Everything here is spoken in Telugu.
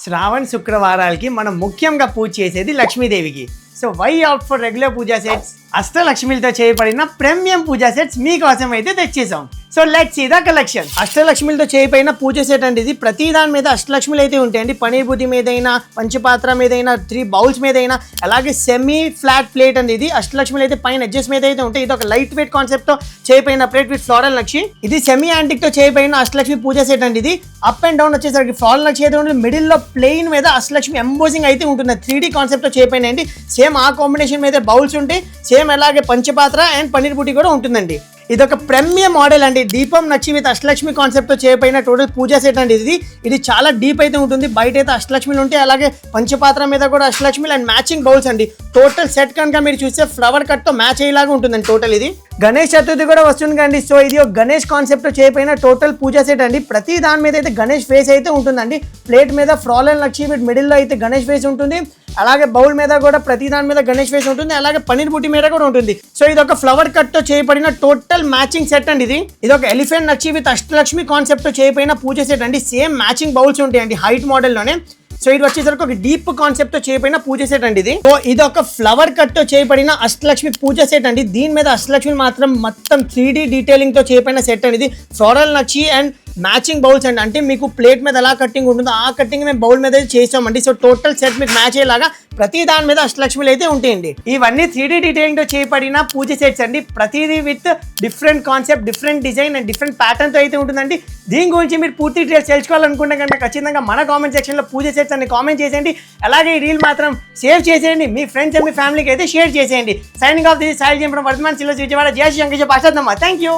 శ్రావణ శుక్రవారాలకి మనం ముఖ్యంగా పూజ చేసేది లక్ష్మీదేవికి. So why opt for regular puja sets? అష్టలక్ష్మిలతో చేయబడిన ప్రీమియం పూజా సెట్స్ మీకోసం అయితే తెచ్చేసాం. So let's see the collection. అష్టలక్ష్మిలతో చేయబడిన పూజ సెట్ అండి ఇది. ప్రతి దాని మీద అష్టలక్ష్మిలు అయితే ఉంటాయండి. పనీర్ బుద్ధి మీదైనా, పంచపాత్ర మీదైనా, 3 బౌల్స్ మీదైనా, అలాగే సెమీ ఫ్లాట్ ప్లేట్ అండి ఇది. అష్టలక్ష్మిలు అయితే పైన ఎడ్జెస్ మీద అయితే ఉంటాయి. ఇది ఒక లైట్ వెయిట్ కాన్సెప్ట్ తో చేయబడిన ప్లేట్ విత్ ఫ్లోరల్ నక్షి. ఇది సెమీ యాంటిక్ తో చేయబడిన అష్టలక్ష్మి పూజ సెట్ అండి ఇది. అప్ అండ్ డౌన్ వచ్చేసరికి ఫ్లోరల్ నక్షి అయితే ఉంటుంది. మిడిల్ లో ప్లెయిన్ మీద అష్టలక్ష్మి ఎంబోజింగ్ అయితే ఉంటుంది. 3D కాన్సెప్ట్ తో చేయబడిన అండి. సేమ్ ఆ కాంబినేషన్ మీద బౌల్స్ ఉంటాయి. సేమ్ అలాగే పంచపాత్ర అండ్ పనీర్ బుట్టి కూడా ఉంటుందండి. ఇది ఒక ప్రీమియం మోడల్ అండి. దీపం నచ్చి విత్ అష్టలక్ష్మి కాన్సెప్ట్ తో చేయబడిన టోటల్ పూజా సెట్ అండి ఇది చాలా డీప్ అయితే ఉంటుంది. బయట అయితే అష్టలక్ష్మిలు ఉంటాయి, అలాగే పంచపాత్ర మీద కూడా అష్టలక్ష్మిలు అండ్ మ్యాచింగ్ బౌల్స్ అండి. టోటల్ సెట్ కనుక మీరు చూస్తే ఫ్లవర్ కట్ తో మ్యాచ్ అయ్యేలాగా ఉంటుందండి టోటల్ ఇది. గణేష్ చతుర్థి కూడా వస్తుంది కండి. సో ఇది ఒక గణేష్ కాన్సెప్ట్ తో చేయబడిన టోటల్ పూజా సెట్ అండి. ప్రతి దాని మీద అయితే గణేష్ ఫేస్ అయితే ఉంటుందండి. ప్లేట్ మీద ఫ్లోరల్ నక్షి విత్ మిడిల్ లో అయితే గణేష్ ఫేస్ ఉంటుంది. అలాగే బౌల్ మీద కూడా ప్రతి దాని మీద గణేష్ ఫేస్ ఉంటుంది. అలాగే పనీర్ బుట్టి మీద కూడా ఉంటుంది. సో ఇది ఒక ఫ్లవర్ కట్ తో చేయబడిన టోటల్ మ్యాచింగ్ సెట్ అండి ఇది ఒక elephant nakshi with Ashtalakshmi concept తో చేయబడిన పూజ సెట్ అండి. సేమ్ మ్యాచింగ్ బౌల్స్ ఉంటాయండి హైట్ మోడల్ లోనే. సో ఇది వచ్చేసరికి ఒక డీప్ కాన్సెప్ట్ తో చేయబడిన పూజ సెట్ అండి ఇది. సో ఇది ఒక ఫ్లవర్ కట్ తో చేయబడిన అష్టలక్ష్మి పూజ సెట్ అండి. దీని మీద అష్టలక్ష్మి మాత్రం మొత్తం 3D డీటెయిలింగ్ తో చేయబడిన సెట్ అండి ఇది. Floral nakshi and matching bowls అండి. అంటే మీకు ప్లేట్ మీద ఎలా కట్టింగ్ ఉంటుందో ఆ కట్టింగ్ మేము బౌల్ మీద చేసామండి. సో టోటల్ సెట్ మీకు మ్యాచ్ అయ్యేలాగా ప్రతి దాని మీద అష్టలక్ష్మిలు అయితే ఉంటాయండి. ఇవన్నీ 3D డీటెయిలింగ్ తో చేయబడిన పూజ సెట్స్ అండి. ప్రతిదీ with different concept, different design and different pattern తో అయితే ఉంటుందండి. దీని గురించి మీరు పూర్తి డీటెయిల్స్ తెలుసుకోవాలనుకుంటే కనుక ఖచ్చితంగా మన కామెంట్ సెక్షన్ లో పూజ సెట్స్ అని కామెంట్ చేసేయండి. అలాగే ఈ రీల్ మాత్రం సేవ్ చేసేయండి. మీ ఫ్రెండ్స్ అండ్ మీ ఫ్యామిలీకి అయితే షేర్ చేసేయండి. Signing off this Sai Vardhaman సిల్వస్ విజయవాడ. జయ శ్రీ శంకర్. Thank you.